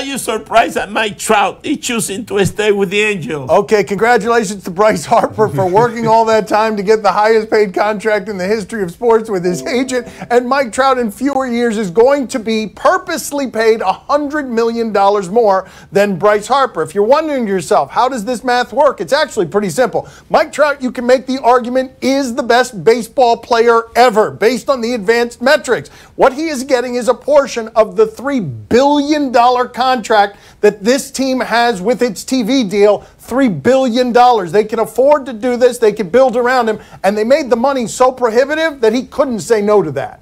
Are you surprised that Mike Trout is choosing to stay with the Angels? Okay, congratulations to Bryce Harper for working all that time to get the highest paid contract in the history of sports with his agent. And Mike Trout in fewer years is going to be purposely paid $100 million more than Bryce Harper. If you're wondering to yourself, how does this math work? It's actually pretty simple. Mike Trout, you can make the argument, is the best baseball player ever based on the advanced metrics. What he is getting is a portion of the $3 billion contract that this team has with its TV deal. $3 billion. They can afford to do this. They can build around him. And they made the money so prohibitive that he couldn't say no to that.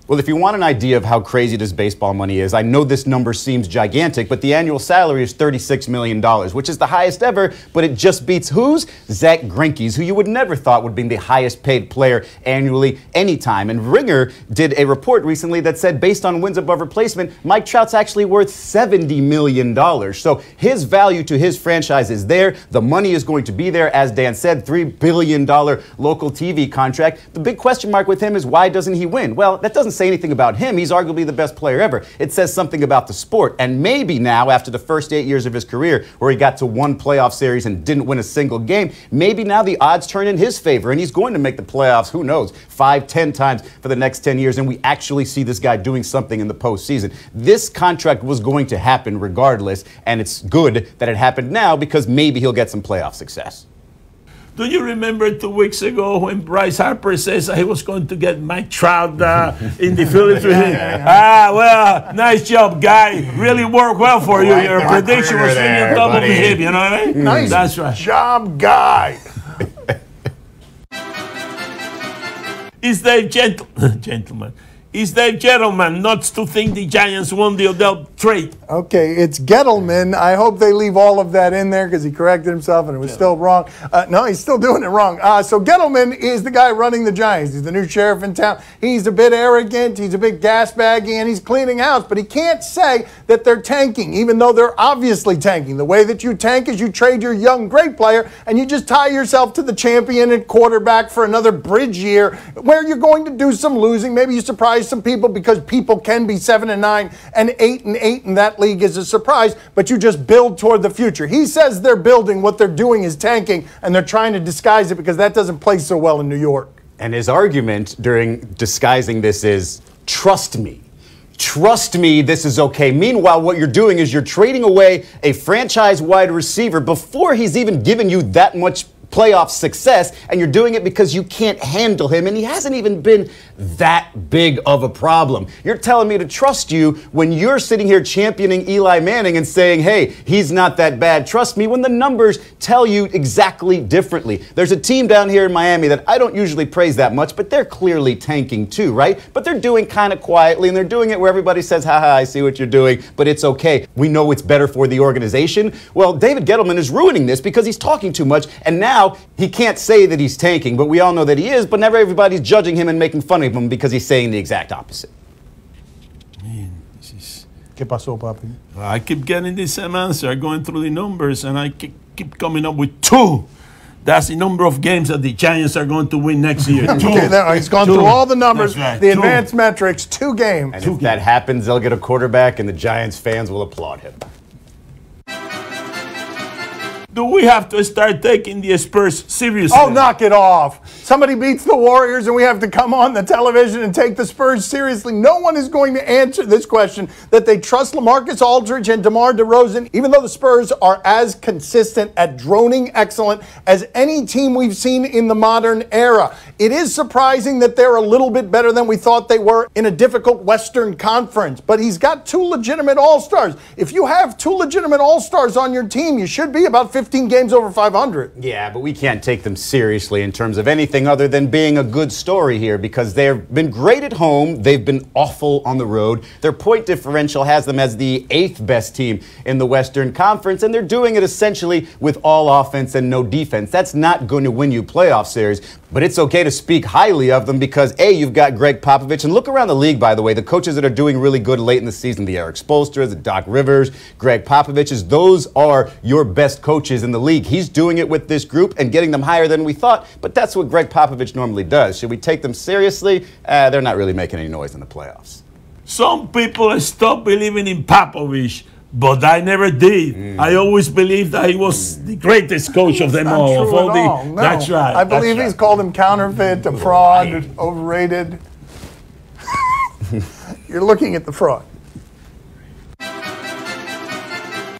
Well, if you want an idea of how crazy this baseball money is, I know this number seems gigantic, but the annual salary is $36 million, which is the highest ever, but it just beats whose? Zach Greinke's, who you would never thought would be the highest paid player annually anytime. And Ringer did a report recently that said, based on wins above replacement, Mike Trout's actually worth $70 million. So his value to his franchise is there. The money is going to be there. As Dan said, $3 billion local TV contract. The big question mark with him is, why doesn't he win? Well, that doesn't say anything about him. He's arguably the best player ever. It says something about the sport. And maybe now, after the first 8 years of his career, where he got to one playoff series and didn't win a single game, maybe now the odds turn in his favor and he's going to make the playoffs, who knows, 5, 10 times for the next 10 years, and we actually see this guy doing something in the postseason. This contract was going to happen regardless, and it's good that it happened now because maybe he'll get some playoff success. Do you remember 2 weeks ago when Bryce Harper says he was going to get Mike Trout in the Phillies? Well, nice job, guy. Really worked well for you. Your prediction was really on top of him, you know what I mean? Nice That's right. job, guy. Is there gentlemen? Is there gentleman not to think the Giants won the Odell trade? Okay, it's Gettleman. I hope they leave all of that in there because he corrected himself and it was still wrong. No, he's still doing it wrong. So Gettleman is the guy running the Giants. He's the new sheriff in town. He's a bit arrogant. He's a bit gasbaggy, and he's cleaning house. But he can't say that they're tanking, even though they're obviously tanking. The way that you tank is you trade your young great player and you just tie yourself to the champion at quarterback for another bridge year where you're going to do some losing. Maybe you surprise some people because people can be 7-9 and 8-8 in that league is a surprise, but you just build toward the future. He says they're building. What they're doing is tanking, and they're trying to disguise it because that doesn't play so well in New York. And his argument during disguising this is, trust me. Trust me, this is okay. Meanwhile, what you're doing is you're trading away a franchise wide receiver before he's even given you that much playoff success, and you're doing it because you can't handle him, and he hasn't even been that big of a problem. You're telling me to trust you when you're sitting here championing Eli Manning and saying, hey, he's not that bad. Trust me when the numbers tell you exactly differently. There's a team down here in Miami that I don't usually praise that much, but they're clearly tanking too, right? But they're doing kind of quietly, and they're doing it where everybody says, haha, I see what you're doing, but it's okay. We know it's better for the organization. Well, David Gettleman is ruining this because he's talking too much, and now he can't say that he's tanking, but we all know that he is, but never everybody's judging him and making fun of him because he's saying the exact opposite. Man, this is... ¿Qué pasó, papi? I keep getting the same answer, going through the numbers, and I keep coming up with 2. That's the number of games that the Giants are going to win next year. 2. Okay, he's gone through all the numbers, right. the advanced metrics, 2 games. And if that happens, they'll get a quarterback, and the Giants fans will applaud him. Do we have to start taking the Spurs seriously? Oh, knock it off. Somebody beats the Warriors and we have to come on the television and take the Spurs seriously. No one is going to answer this question that they trust LaMarcus Aldridge and DeMar DeRozan, even though the Spurs are as consistent at droning excellent as any team we've seen in the modern era. It is surprising that they're a little bit better than we thought they were in a difficult Western Conference, but he's got 2 legitimate All-Stars. If you have 2 legitimate All-Stars on your team, you should be about 15 games over 500. Yeah, but we can't take them seriously in terms of anything other than being a good story here because they've been great at home. They've been awful on the road. Their point differential has them as the 8th best team in the Western Conference, and they're doing it essentially with all offense and no defense. That's not going to win you playoff series, but it's okay to speak highly of them because, A, you've got Greg Popovich, and look around the league, by the way, the coaches that are doing really good late in the season, the Eric Spoelstras, the Doc Rivers, Greg Popoviches, those are your best coaches in the league. He's doing it with this group and getting them higher than we thought, but that's what Greg Popovich normally does. Should we take them seriously? They're not really making any noise in the playoffs. Some people stop believing in Popovich. But I never did. I always believed that he was the greatest coach of them all. Not true at all. No. That's right. I believe he's called him counterfeit, a fraud, overrated. You're looking at the fraud.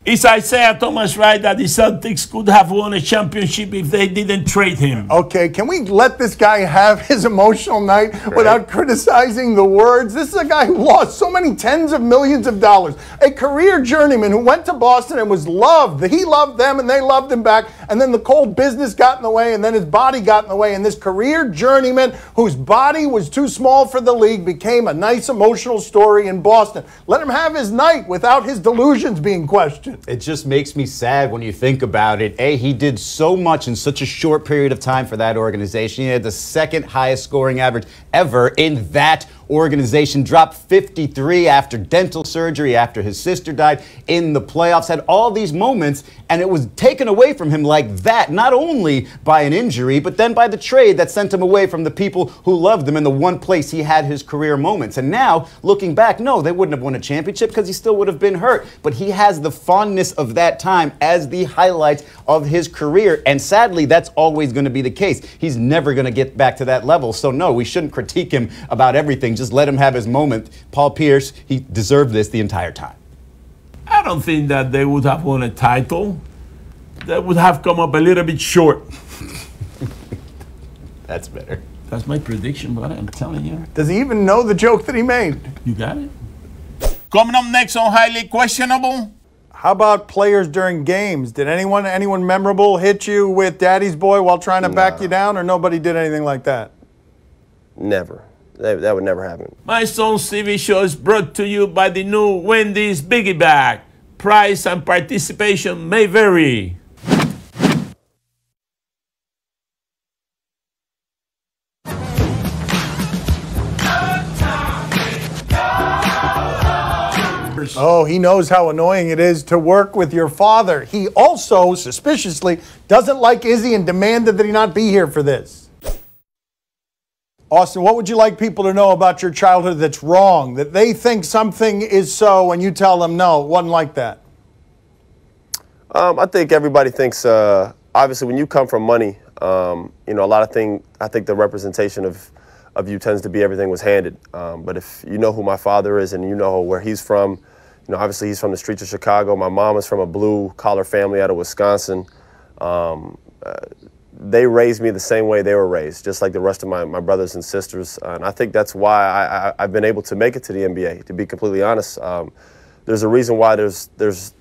Is Isaiah Thomas right that the Celtics could have won a championship if they didn't trade him? Okay, can we let this guy have his emotional night without criticizing the words? This is a guy who lost so many tens of millions of dollars. A career journeyman who went to Boston and was loved. He loved them and they loved him back. And then the cold business got in the way and then his body got in the way. And this career journeyman whose body was too small for the league became a nice emotional story in Boston. Let him have his night without his delusions being questioned. It just makes me sad when you think about it. He did so much in such a short period of time for that organization. He had the second highest scoring average ever in that organization, dropped 53 after dental surgery, after his sister died, in the playoffs, had all these moments, and it was taken away from him like that, not only by an injury, but then by the trade that sent him away from the people who loved him in the one place he had his career moments. And now, looking back, no, they wouldn't have won a championship because he still would have been hurt. But he has the fondness of that time as the highlights of his career, and sadly, that's always going to be the case. He's never going to get back to that level. So no, we shouldn't critique him about everything. Just let him have his moment. Paul Pierce, he deserved this the entire time. I don't think that they would have won a title. They would have come up a little bit short. That's better. That's my prediction, buddy. I'm telling you. Does he even know the joke that he made? You got it. Coming up next on Highly Questionable. How about players during games? Did anyone memorable hit you with Daddy's Boy while trying to back you down, or nobody did anything like that? Never. That would never happen. My Son's TV show is brought to you by the new Wendy's Biggie Bag. Price and participation may vary. Oh, he knows how annoying it is to work with your father. He also, suspiciously, doesn't like Izzy and demanded that he not be here for this. Austin, what would you like people to know about your childhood that's wrong? That they think something is so and you tell them, no, it wasn't like that? I think everybody thinks, obviously, when you come from money, a lot of things, I think the representation of you tends to be everything was handed. But if you know who my father is and you know where he's from, obviously he's from the streets of Chicago. My mom is from a blue-collar family out of Wisconsin. They raised me the same way they were raised, just like the rest of my brothers and sisters. And I think that's why I've been able to make it to the NBA, to be completely honest. There's a reason why there's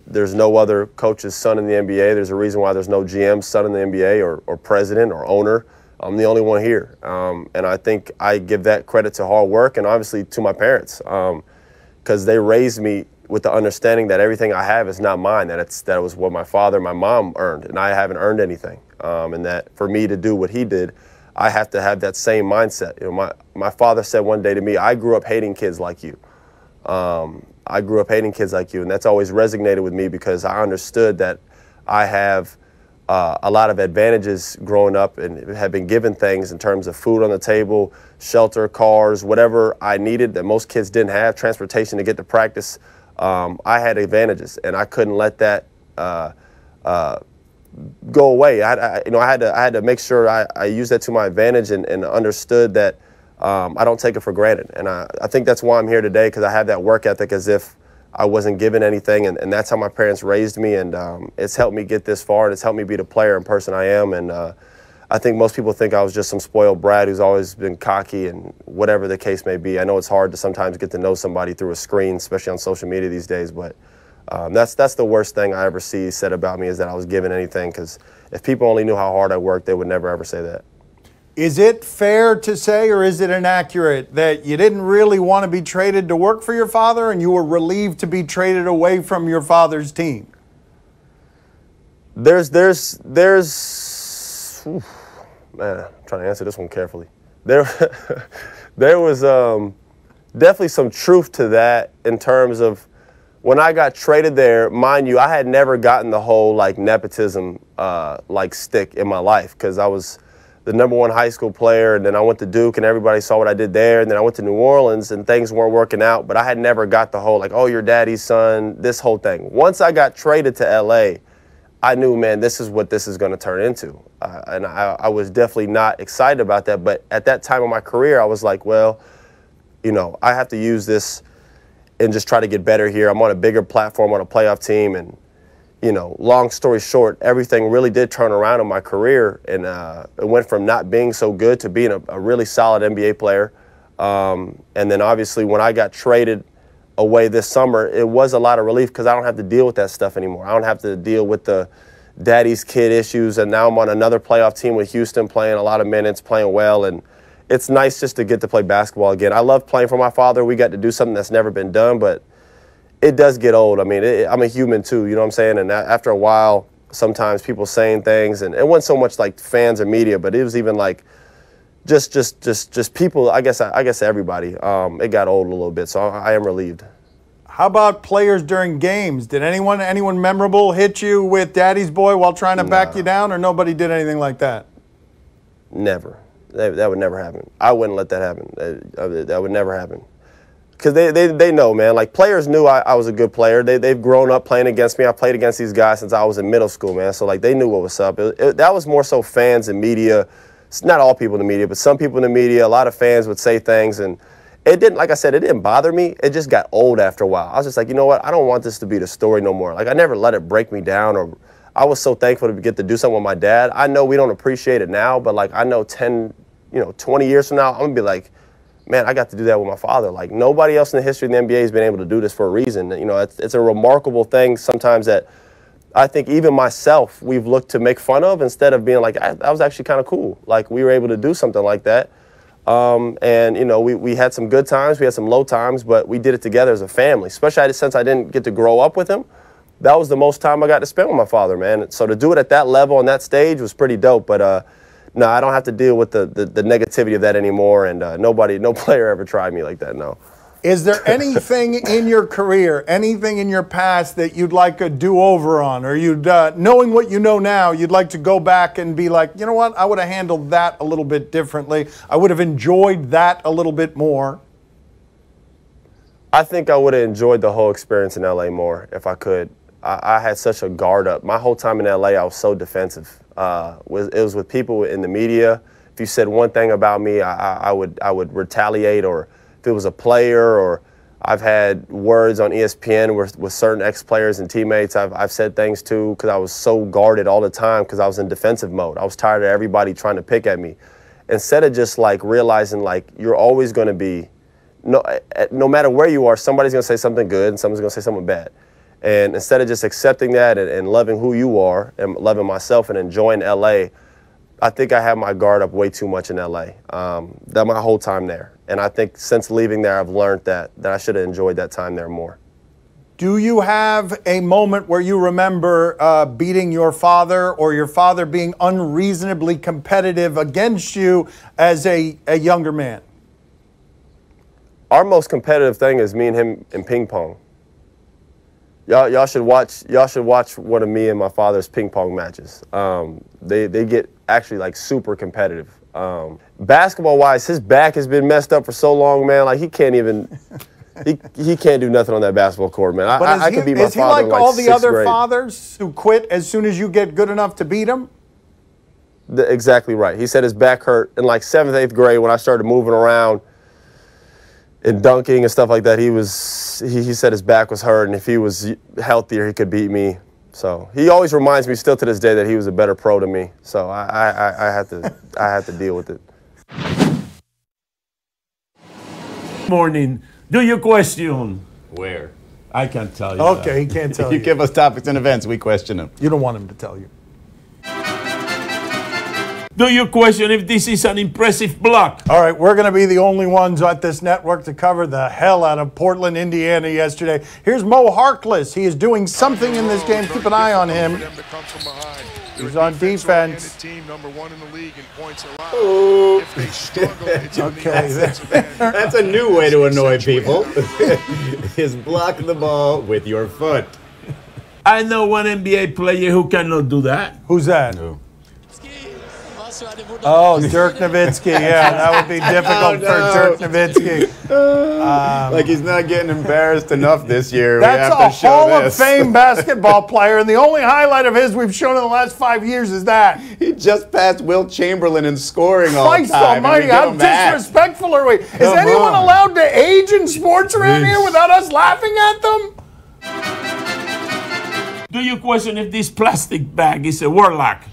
no other coach's son in the NBA. There's a reason why there's no GM's son in the NBA or president or owner. I'm the only one here. And I think I give that credit to hard work and obviously to my parents, because they raised me with the understanding that everything I have is not mine, that was what my father and my mom earned, and I haven't earned anything. And that for me to do what he did, I have to have that same mindset. My father said one day to me, I grew up hating kids like you. I grew up hating kids like you, and that's always resonated with me because I understood that I have a lot of advantages growing up and have been given things in terms of food on the table, shelter, cars, whatever I needed that most kids didn't have, transportation to get to practice. I had advantages, and I couldn't let that go away. I had to make sure I used that to my advantage and understood that I don't take it for granted. And I think that's why I'm here today, because I have that work ethic as if I wasn't given anything, and that's how my parents raised me, and it's helped me get this far, and it's helped me be the player and person I am. And I think most people think I was just some spoiled brat who's always been cocky, and whatever the case may be. I know it's hard to sometimes get to know somebody through a screen, especially on social media these days, but that's the worst thing I ever see said about me, is that I was given anything, because if people only knew how hard I worked, they would never ever say that. Is it fair to say, or is it inaccurate, that you didn't really want to be traded to work for your father and you were relieved to be traded away from your father's team? Man, I'm trying to answer this one carefully. There was definitely some truth to that in terms of when I got traded there. Mind you, I had never gotten the whole nepotism stick in my life, because the #1 high school player, and then I went to Duke, and everybody saw what I did there, and then I went to New Orleans, and things weren't working out, but I had never got the whole, like, oh, you're daddy's son, this whole thing. Once I got traded to LA, I knew, man, this is what this is going to turn into, and I was definitely not excited about that, but at that time of my career, I was like, well, you know, I have to use this and just try to get better here. I'm on a bigger platform, on a playoff team, and you know, long story short, everything really did turn around in my career, and it went from not being so good to being a really solid NBA player. And then obviously when I got traded away this summer, it was a lot of relief because I don't have to deal with that stuff anymore. I don't have to deal with the daddy's kid issues, and now I'm on another playoff team with Houston, playing a lot of minutes, playing well, and it's nice just to get to play basketball again. I love playing for my father. We got to do something that's never been done, but it does get old. I mean, I'm a human too, you know what I'm saying? And after a while, sometimes people saying things, and it wasn't so much like fans or media, but it was even like just people. I guess everybody. It got old a little bit, so I am relieved. How about players during games? Did anyone memorable hit you with Daddy's Boy while trying to back you down, or nobody did anything like that? Never. That would never happen. I wouldn't let that happen. That would never happen. Because they know, man. Like, players knew I was a good player. They've grown up playing against me. I played against these guys since I was in middle school, man. So, like, they knew what was up. That was more so fans and media. It's not all people in the media, but some people in the media, a lot of fans would say things. And it didn't, like I said, it didn't bother me. It just got old after a while. I was just like, you know what? I don't want this to be the story no more. Like, I never let it break me down. Or I was so thankful to get to do something with my dad. I know we don't appreciate it now, but, like, I know 10, 20 years from now, I'm going to be like, man, I got to do that with my father. Like, nobody else in the history of the NBA has been able to do this for a reason. You know, it's a remarkable thing sometimes that I think even myself, we've looked to make fun of instead of being like, that was actually kind of cool. Like, we were able to do something like that. And, we had some good times, we had some low times, but we did it together as a family, especially since I didn't get to grow up with him. That was the most time I got to spend with my father, man. So to do it at that level on that stage was pretty dope. But, no, I don't have to deal with the negativity of that anymore, and no player ever tried me like that, no. Is there anything in your career, anything in your past that you'd like a do-over on, or you'd, knowing what you know now, you'd like to go back and be like, you know what, I would have handled that a little bit differently. I would have enjoyed that a little bit more. I think I would have enjoyed the whole experience in L.A. more if I could. I had such a guard up. My whole time in L.A., I was so defensive. It was with people in the media. If you said one thing about me, I would retaliate, or if it was a player, or I've had words on ESPN with certain ex-players and teammates I've said things to because I was so guarded all the time because I was in defensive mode. I was tired of everybody trying to pick at me. Instead of just like realizing like you're always going to be, no matter where you are, somebody's going to say something good and someone's going to say something bad. And instead of just accepting that and loving who you are and loving myself and enjoying LA, I think I have my guard up way too much in LA. That my whole time there. And I think since leaving there, I've learned that I should have enjoyed that time there more. Do you have a moment where you remember beating your father, or your father being unreasonably competitive against you as a younger man? Our most competitive thing is me and him in ping pong. Y'all should watch one of me and my father's ping pong matches. They get actually like super competitive. Basketball wise, his back has been messed up for so long, man. Like he can't even he can't do nothing on that basketball court, man. I could beat my father. Is he like all the other grade. fathers who quit as soon as you get good enough to beat him? Exactly right. He said his back hurt in like 7th, 8th grade when I started moving around and dunking and stuff like that. He said his back was hurt, and if he was healthier, he could beat me. So he always reminds me still to this day that he was a better pro than me. So I had to deal with it. Morning. Do you question? Where? I can't tell you. Okay, he can't tell you. You give us topics and events, we question them. You don't want him to tell you. Do you question if this is an impressive block? All right, we're going to be the only ones at this network to cover the hell out of Portland, Indiana yesterday. Here's Mo Harkless. He is doing something in this game. Keep an eye on him. He's on defense. Team number 1 in the league in points allowed. Oh. If they struggle, it's Okay. That's a new way to annoy people. Is block the ball with your foot. I know one NBA player who cannot do that. Who's that? No. Oh, Dirk Nowitzki. Yeah, that would be difficult for Dirk Nowitzki. Like he's not getting embarrassed enough this year. That's we have a to show Hall this. of Fame basketball player, and the only highlight of his we've shown in the last 5 years is that. He just passed Will Chamberlain in scoring all Christ time. almighty, how disrespectful are we? Is anyone allowed to age in sports around here without us laughing at them? Do you question if this plastic bag is a warlock?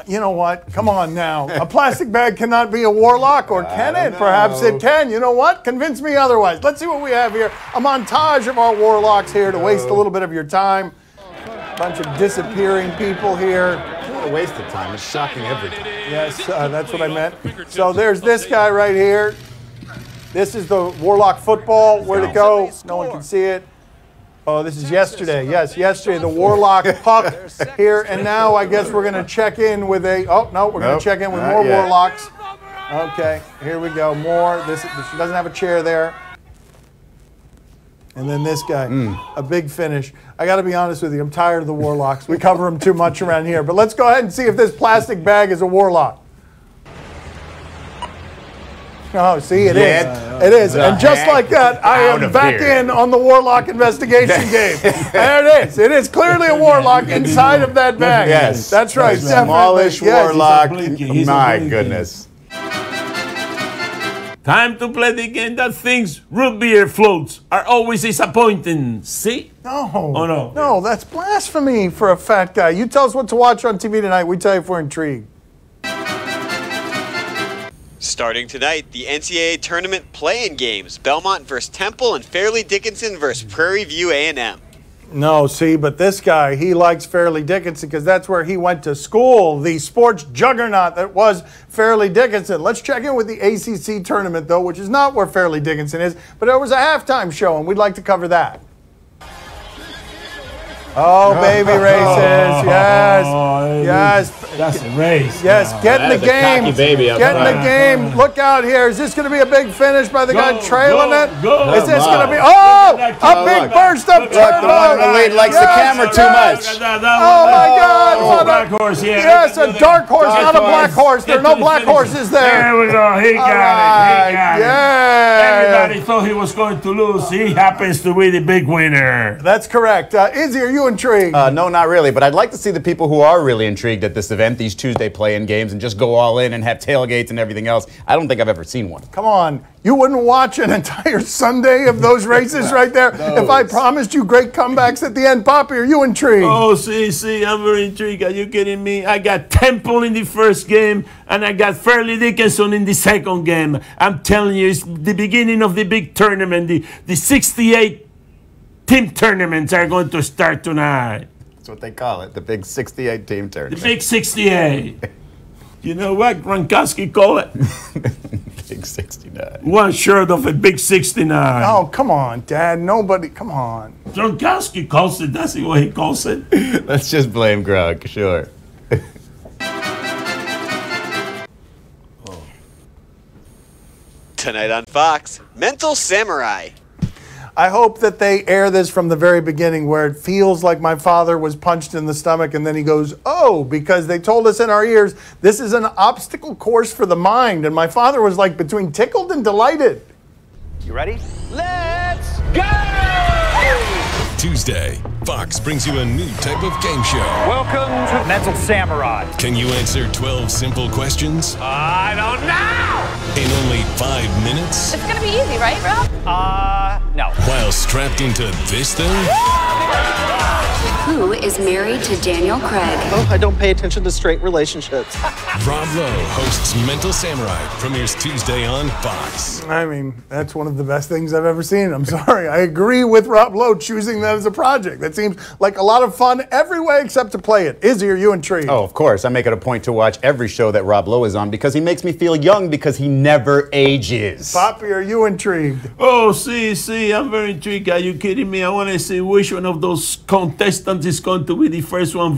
You know what? Come on now. A plastic bag cannot be a warlock, or can it? Perhaps it can. You know what? Convince me otherwise. Let's see what we have here. A montage of our warlocks here to waste a little bit of your time. Bunch of disappearing people here. What a waste of time. It's shocking every time. Yes, that's what I meant. So there's this guy right here. This is the warlock football. Where'd it go? No one can see it. Oh, this is yesterday. Yes, yesterday, the Warlock puck here. And now I guess we're going to check in with a, oh, no, we're going to check in with more Warlocks. Okay, here we go. More. She doesn't have a chair there. And then this guy, a big finish. I got to be honest with you, I'm tired of the Warlocks. We cover them too much around here. But let's go ahead and see if this plastic bag is a Warlock. Oh, see, it is. It is. And just like that, I am back in on the Warlock investigation game. There it is. It is clearly a Warlock inside of that bag. Yes. That's right. Smallish Warlock. My goodness. Time to play the game that thinks root beer floats are always disappointing. See? No. Oh, no. No, that's blasphemy for a fat guy. You tell us what to watch on TV tonight. We tell you if we're intrigued. Starting tonight, the NCAA tournament play-in games. Belmont versus Temple and Fairleigh Dickinson versus Prairie View A&M. No, see, but this guy, he likes Fairleigh Dickinson because that's where he went to school, the sports juggernaut that was Fairleigh Dickinson. Let's check in with the ACC tournament, though, which is not where Fairleigh Dickinson is, but it was a halftime show, and we'd like to cover that. Oh, baby races, yes, yes. That's a race. Yes, get in the game. Get in the game. Look out here. Is this going to be a big finish by the guy trailing it? Is this going to be? Oh, a big burst of turbo. The one in the lead likes the camera too much. Oh my God! Black horse, yeah. Yes, a dark horse, not a black horse. There are no black horses there. There we go. He got it. He got it. Yeah. Everybody thought he was going to lose. He happens to be the big winner. That's correct. Izzy, are you intrigued? No, not really, but I'd like to see the people who are really intrigued at this event, these Tuesday play-in games, and just go all in and have tailgates and everything else. I don't think I've ever seen one. Come on. You wouldn't watch an entire Sunday of those races right there if I promised you great comebacks at the end. Poppy, are you intrigued? Oh, see, I'm very intrigued. Are you kidding me? I got Temple in the first game, and I got Fairleigh Dickinson in the second game. I'm telling you, it's the beginning of the big tournament. The 68 team tournaments are going to start tonight. That's what they call it, the big 68 team tournament. The big 68. You know what Gronkowski call it? Big 69. One shirt of a big 69. Oh, come on, Dad. Nobody, come on. Gronkowski calls it. That's what he calls it. Let's just blame Gronk, sure. Tonight on Fox, Mental Samurai. I hope that they air this from the very beginning where it feels like my father was punched in the stomach and then he goes, oh, because they told us in our ears, this is an obstacle course for the mind. And my father was like between tickled and delighted. You ready? Let's go! Tuesday, Fox brings you a new type of game show. Welcome to Mental Samurai. Can you answer 12 simple questions I don't know! in only 5 minutes? It's gonna be easy, right, Rob? No. While strapped into this thing? Who is married to Daniel Craig? Oh, I don't pay attention to straight relationships. Rob Lowe hosts Mental Samurai, premieres Tuesday on Fox. I mean, that's one of the best things I've ever seen. I'm sorry. I agree with Rob Lowe choosing that as a project. That seems like a lot of fun every way except to play it. Izzy, are you intrigued? Oh, of course. I make it a point to watch every show that Rob Lowe is on because he makes me feel young because he never ages. Poppy, are you intrigued? Oh, see, I'm very intrigued. Are you kidding me? I want to see which one of those contestants is going to be the first one